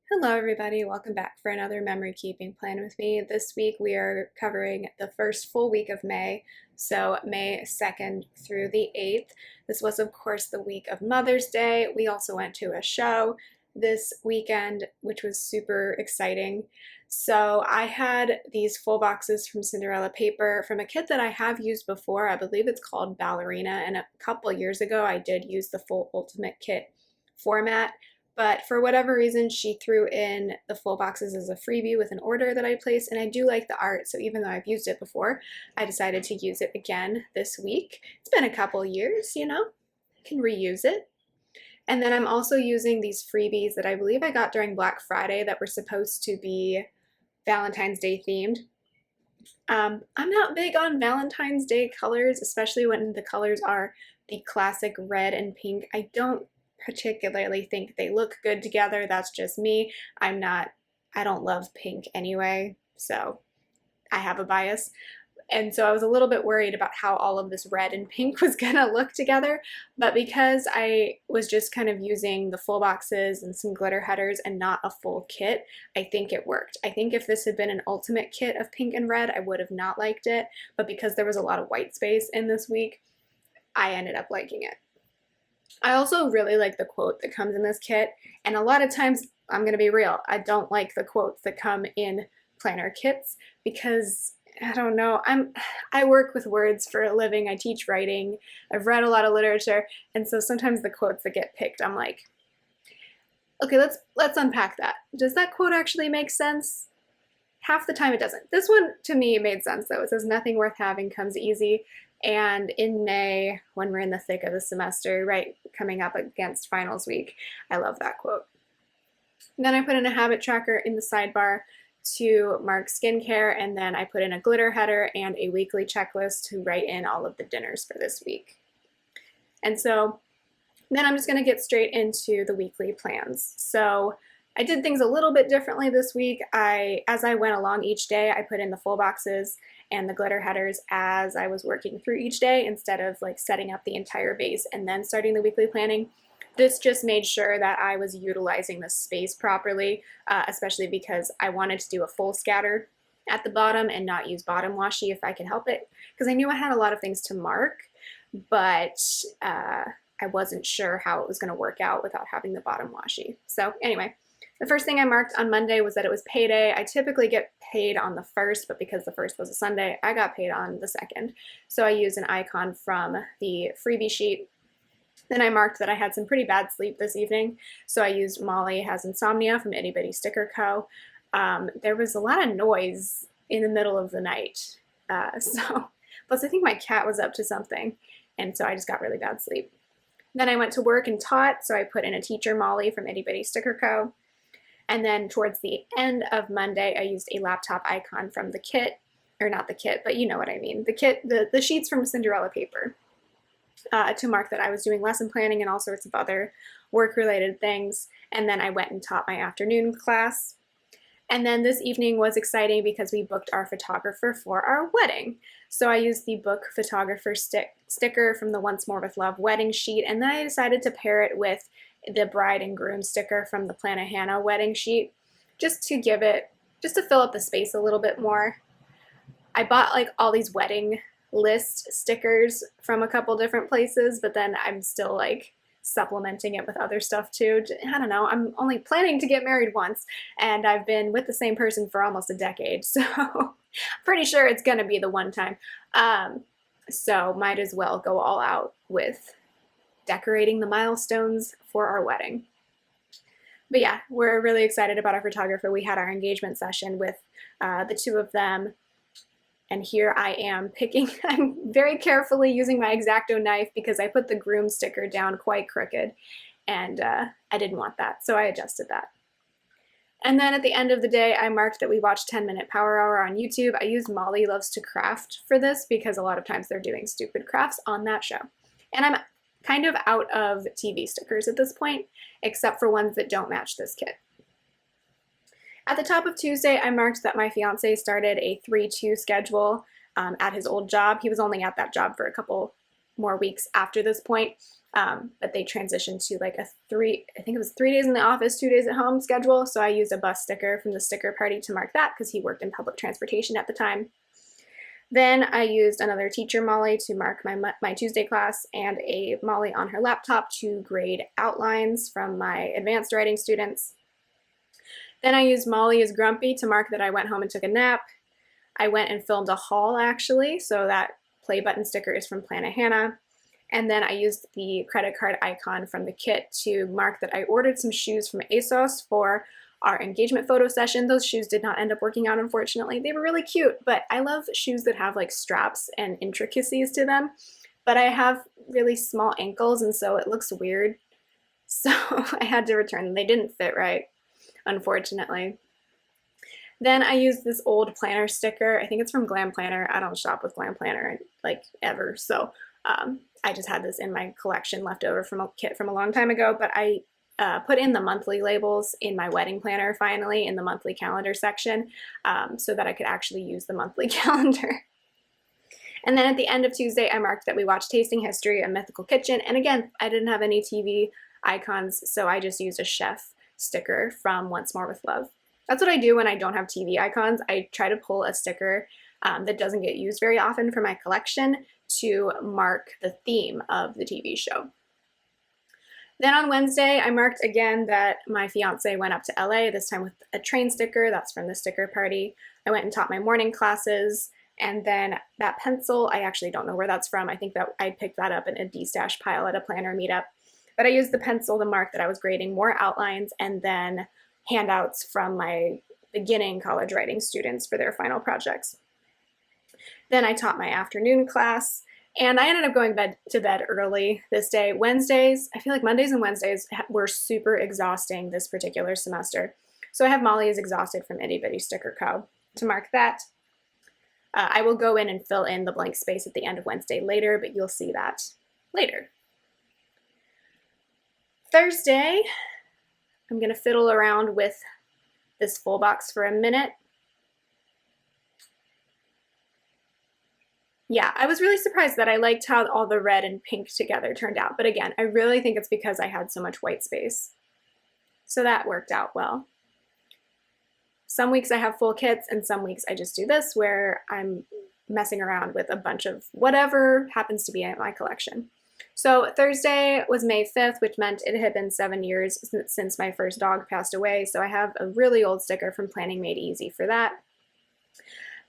Hello everybody, welcome back for another memory keeping plan with me. This week we are covering the first full week of May, so May 2nd through the 8th. This was of course the week of Mother's Day. We also went to a show this weekend, which was super exciting. So I had these full boxes from Cinderella paper from a kit that I have used before. I believe it's called Ballerina, and a couple years ago I did use the full ultimate kit format. But for whatever reason, she threw in the full boxes as a freebie with an order that I placed, and I do like the art, so even though I've used it before, I decided to use it again this week. It's been a couple years, I can reuse it. And then I'm also using these freebies that I believe I got during Black Friday that were supposed to be Valentine's Day themed. I'm not big on Valentine's Day colors, especially when the colors are the classic red and pink. I don't particularly think they look good together. That's just me. I don't love pink anyway, so I have a bias. And so I was a little bit worried about how all of this red and pink was gonna look together, but because I was just kind of using the full boxes and some glitter headers and not a full kit, I think it worked. I think if this had been an ultimate kit of pink and red, I would have not liked it, but because there was a lot of white space in this week, I ended up liking it. I also really like the quote that comes in this kit, and a lot of times, I'm going to be real, I don't like the quotes that come in planner kits because I don't know, I work with words for a living. I teach writing. I've read a lot of literature, and so sometimes the quotes that get picked, I'm like, okay, let's unpack that. Does that quote actually make sense? Half the time it doesn't. This one to me made sense though. It says nothing worth having comes easy. And in May, when we're in the thick of the semester, right, coming up against finals week, I love that quote. And then I put in a habit tracker in the sidebar to mark skincare, and then I put in a glitter header and a weekly checklist to write in all of the dinners for this week. And so then I'm just going to get straight into the weekly plans. So I did things a little bit differently this week. As I went along each day, I put in the full boxes and the glitter headers as I was working through each day instead of like setting up the entire base and then starting the weekly planning. This just made sure that I was utilizing the space properly, especially because I wanted to do a full scatter at the bottom and not use bottom washi if I could help it, because I knew I had a lot of things to mark, but I wasn't sure how it was going to work out without having the bottom washi. So anyway, the first thing I marked on Monday was that it was payday. I typically get paid on the 1st, but because the 1st was a Sunday, I got paid on the 2nd. So I used an icon from the freebie sheet. Then I marked that I had some pretty bad sleep this evening, so I used Molly Has Insomnia from Itty Bitty Sticker Co. There was a lot of noise in the middle of the night, plus I think my cat was up to something, and so I just got really bad sleep. Then I went to work and taught, so I put in a teacher Molly from Itty Bitty Sticker Co. And then towards the end of Monday, I used a laptop icon from the kit, or not the kit, but you know what I mean, the kit, the sheets from Cinderella paper, to mark that I was doing lesson planning and all sorts of other work-related things. And then I went and taught my afternoon class. And then this evening was exciting because we booked our photographer for our wedding. So I used the book photographer sticker from the Once More with Love wedding sheet, and then I decided to pair it with the bride and groom sticker from the Plan a Hannah wedding sheet, just to fill up the space a little bit more. I bought like all these wedding list stickers from a couple different places, but then I'm still like supplementing it with other stuff too. I don't know, I'm only planning to get married once, and I've been with the same person for almost a decade, so pretty sure it's gonna be the one time. So might as well go all out with decorating the milestones for our wedding. But yeah, we're really excited about our photographer. We had our engagement session with the two of them, and here I am I'm very carefully using my X-Acto knife because I put the groom sticker down quite crooked, and I didn't want that, so I adjusted that. And then at the end of the day, I marked that we watched 10-minute Power Hour on YouTube. I used Molly Loves to Craft for this because a lot of times they're doing stupid crafts on that show. And I'm kind of out of TV stickers at this point, except for ones that don't match this kit. At the top of Tuesday, I marked that my fiance started a 3-2 schedule at his old job. He was only at that job for a couple more weeks after this point, but they transitioned to like I think it was 3 days in the office, 2 days at home schedule. So I used a bus sticker from the sticker party to mark that because he worked in public transportation at the time. Then I used another teacher Molly to mark my Tuesday class, and a Molly on her laptop to grade outlines from my advanced writing students. Then I used Molly is grumpy to mark that I went home and took a nap. I went and filmed a haul actually, so that play button sticker is from Planet Hannah. And then I used the credit card icon from the kit to mark that I ordered some shoes from ASOS for our engagement photo session. Those shoes did not end up working out, unfortunately. They were really cute, but I love shoes that have like straps and intricacies to them. But I have really small ankles, and so it looks weird. So I had to return them. They didn't fit right, unfortunately. Then I used this old planner sticker. I think it's from Glam Planner. I don't shop with Glam Planner like ever, so I just had this in my collection left over from a kit from a long time ago, but I put in the monthly labels in my wedding planner finally in the monthly calendar section, so that I could actually use the monthly calendar. And then at the end of Tuesday, I marked that we watched Tasting History, A Mythical Kitchen. And again, I didn't have any TV icons, so I just used a chef sticker from Once More with Love. That's what I do when I don't have TV icons. I try to pull a sticker that doesn't get used very often for my collection to mark the theme of the TV show. Then on Wednesday, I marked again that my fiance went up to LA, this time with a train sticker. That's from the sticker party. I went and taught my morning classes. And then that pencil, I actually don't know where that's from. I think that I picked that up in a D-stash pile at a planner meetup. But I used the pencil to mark that I was grading more outlines and then handouts from my beginning college writing students for their final projects. Then I taught my afternoon class. And I ended up going to bed early this day. Wednesdays, I feel like Mondays and Wednesdays were super exhausting this particular semester. So I have Molly is Exhausted from Itty Bitty Sticker Co. to mark that. I will go in and fill in the blank space at the end of Wednesday later, but you'll see that later. Thursday, I'm going to fiddle around with this full box for a minute. Yeah, I was really surprised that I liked how all the red and pink together turned out. But again, I really think it's because I had so much white space. So that worked out well. Some weeks I have full kits, and some weeks I just do this where I'm messing around with a bunch of whatever happens to be in my collection. So Thursday was May 5th, which meant it had been 7 years since my first dog passed away. So I have a really old sticker from Planning Made Easy for that.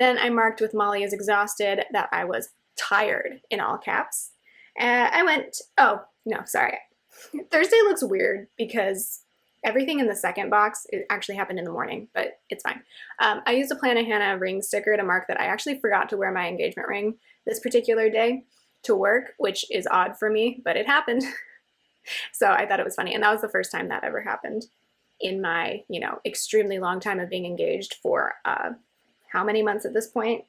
Then I marked with Molly is Exhausted that I was tired in all caps. Oh, no, sorry. Thursday looks weird because everything in the second box actually happened in the morning, but it's fine. I used a Planet Hannah ring sticker to mark that I actually forgot to wear my engagement ring this particular day to work, which is odd for me, but it happened. So I thought it was funny. And that was the first time that ever happened in my, extremely long time of being engaged for, how many months at this point?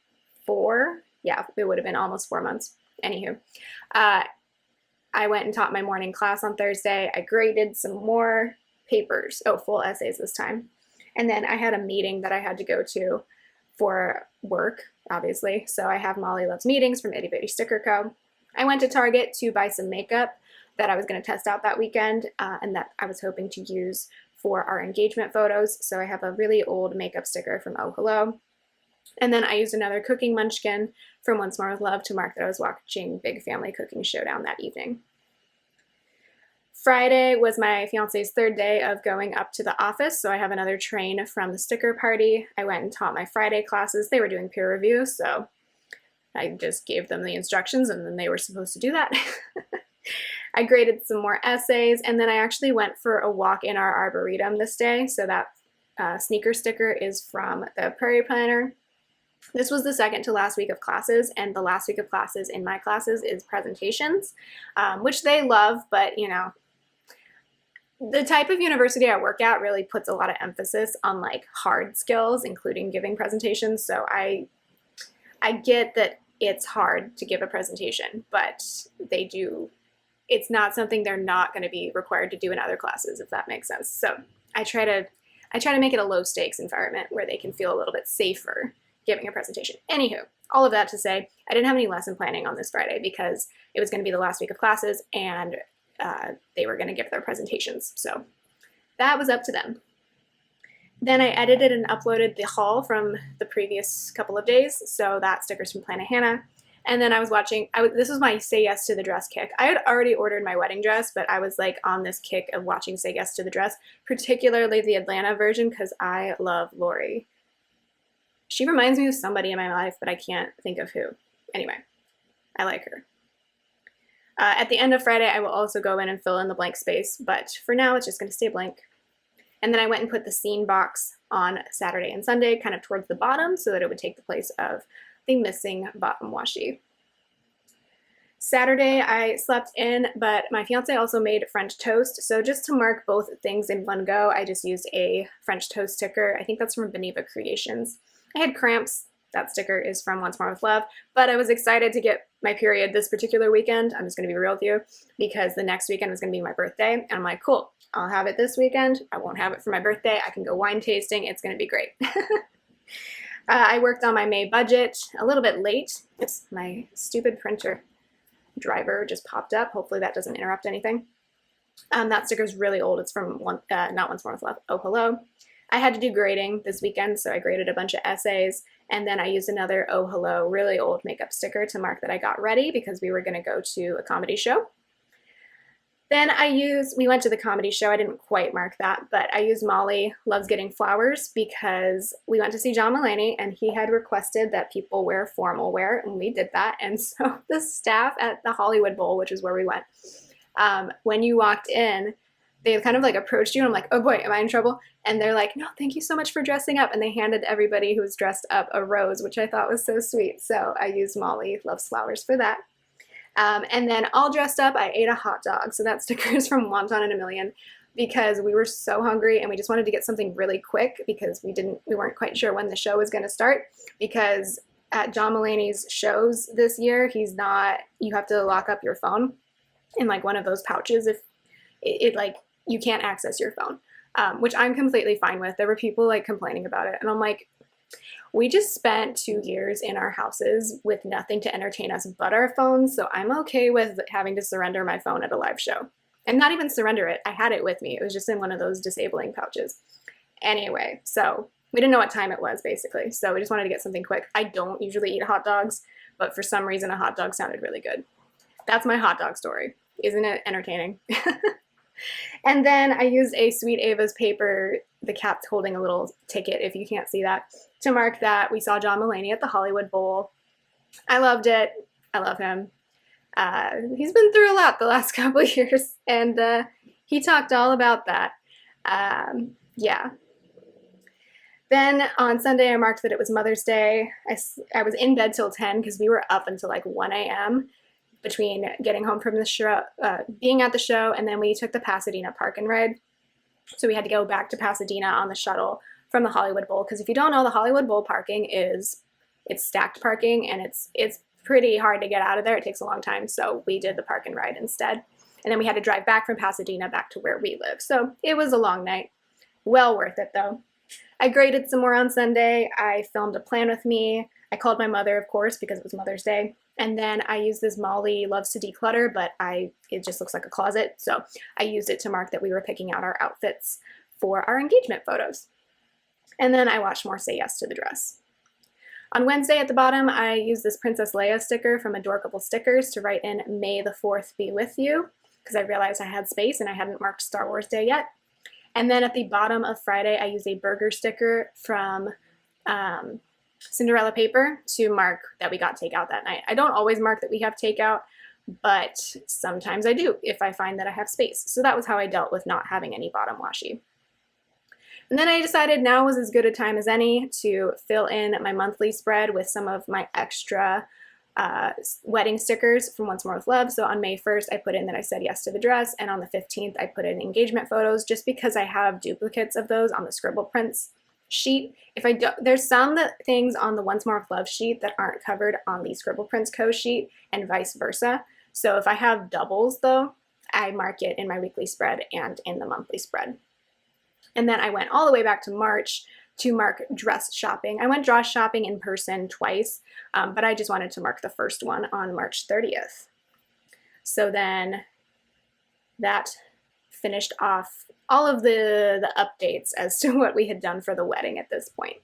4? Yeah, it would have been almost 4 months. Anywho, I went and taught my morning class on Thursday. I graded some more papers, full essays this time. And then I had a meeting that I had to go to for work, obviously. So I have Molly Loves Meetings from Itty Bitty Sticker Co. I went to Target to buy some makeup that I was going to test out that weekend and that I was hoping to use for our engagement photos. So I have a really old makeup sticker from Oh Hello. And then I used another cooking munchkin from Once More with Love to mark that I was watching Big Family Cooking Showdown that evening. Friday was my fiance's 3rd day of going up to the office, so I have another train from the sticker party. I went and taught my Friday classes. They were doing peer review, so I just gave them the instructions and then they were supposed to do that. I graded some more essays, and then I actually went for a walk in our arboretum this day. So that sneaker sticker is from the Prairie Planner. This was the second to last week of classes, and the last week of classes in my classes is presentations, which they love, but the type of university I work at really puts a lot of emphasis on like hard skills, including giving presentations. So I get that it's hard to give a presentation, but they do. It's not something they're not going to be required to do in other classes, if that makes sense. So I try to make it a low stakes environment where they can feel a little bit safer giving a presentation. Anywho, all of that to say, I didn't have any lesson planning on this Friday because it was going to be the last week of classes and they were going to give their presentations. So that was up to them. Then I edited and uploaded the haul from the previous couple of days. So that stickers from Planet Hannah. And then I was watching, this was my Say Yes to the Dress kick. I had already ordered my wedding dress, but I was like on this kick of watching Say Yes to the Dress, particularly the Atlanta version because I love Lori. She reminds me of somebody in my life, but I can't think of who. Anyway, I like her. At the end of Friday, I will also go in and fill in the blank space, but for now, it's just going to stay blank. And then I went and put the scene box on Saturday and Sunday, kind of towards the bottom, so that it would take the place of the missing bottom washi. Saturday, I slept in, but my fiance also made French toast. So just to mark both things in one go, I just used a French toast sticker. I think that's from Beneva Creations. I had cramps. That sticker is from Once More with Love, but I was excited to get my period this particular weekend. I'm just going to be real with you because the next weekend was going to be my birthday. And I'm like, cool, I'll have it this weekend. I won't have it for my birthday. I can go wine tasting. It's going to be great. I worked on my May budget a little bit late. It's my stupid printer driver just popped up. Hopefully that doesn't interrupt anything. That sticker is really old. It's from not Once More with Love. Oh, hello. I had to do grading this weekend, so I graded a bunch of essays, and then I used another Oh Hello really old makeup sticker to mark that I got ready because we were going to go to a comedy show. Then we went to the comedy show. I didn't quite mark that, but I used Molly Loves Getting Flowers because we went to see John Mulaney, and he had requested that people wear formal wear, and we did that. And so the staff at the Hollywood Bowl, which is where we went, when you walked in, they kind of like approached you and I'm like, oh boy, am I in trouble? And they're like, no, thank you so much for dressing up. And they handed everybody who was dressed up a rose, which I thought was so sweet. So I used Molly Loves Flowers for that. And then all dressed up, I ate a hot dog. So that sticker is from Wonton and a Million because we were so hungry and we just wanted to get something really quick because we weren't quite sure when the show was going to start because at John Mulaney's shows this year, you have to lock up your phone in like one of those pouches if it like, you can't access your phone, which I'm completely fine with. There were people like complaining about it. And I'm like, we just spent 2 years in our houses with nothing to entertain us but our phones. So I'm okay with having to surrender my phone at a live show. And not even surrender it. I had it with me. It was just in one of those disabling pouches. Anyway, so we didn't know what time it was basically. So we just wanted to get something quick. I don't usually eat hot dogs, but for some reason a hot dog sounded really good. That's my hot dog story. Isn't it entertaining? And then I used a Sweet Ava's paper, the cat's holding a little ticket if you can't see that, to mark that we saw John Mulaney at the Hollywood Bowl. I loved it. I love him. He's been through a lot the last couple of years, and he talked all about that. Yeah. Then on Sunday, I marked that it was Mother's Day. I was in bed till 10 because we were up until like 1 a.m. between getting home from the show, being at the show, and then we took the Pasadena Park and Ride. So we had to go back to Pasadena on the shuttle from the Hollywood Bowl, because if you don't know, the Hollywood Bowl parking it's stacked parking, and it's pretty hard to get out of there. It takes a long time, so we did the Park and Ride instead. And then we had to drive back from Pasadena back to where we live. So it was a long night. Well worth it, though. I graded some more on Sunday. I filmed a plan with me. I called my mother, of course, because it was Mother's Day. And then I used this Molly Loves to Declutter, but it just looks like a closet. So I used it to mark that we were picking out our outfits for our engagement photos. And then I watched more Say Yes to the Dress. On Wednesday at the bottom, I used this Princess Leia sticker from Adorkable Stickers to write in May the 4th be with you, because I realized I had space and I hadn't marked Star Wars Day yet. And then at the bottom of Friday, I used a burger sticker from Cinderella paper to mark that we got takeout that night. I don't always mark that we have takeout, but sometimes I do if I find that I have space. So that was how I dealt with not having any bottom washi. And then I decided now was as good a time as any to fill in my monthly spread with some of my extra wedding stickers from Once More with Love. So on May 1st, I put in that I said yes to the dress, and on the 15th, I put in engagement photos just because I have duplicates of those on the Scribble Prints sheet. There's some things on the Once More with Love sheet that aren't covered on the Scribble Prints Co. sheet, and vice versa. So if I have doubles, though, I mark it in my weekly spread and in the monthly spread. And then I went all the way back to March to mark dress shopping. I went dress shopping in person twice, but I just wanted to mark the first one on March 30th. So then that finished off all of the updates as to what we had done for the wedding at this point.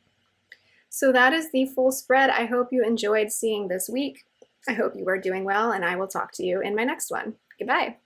So that is the full spread. I hope you enjoyed seeing this week. I hope you are doing well, and I will talk to you in my next one. Goodbye.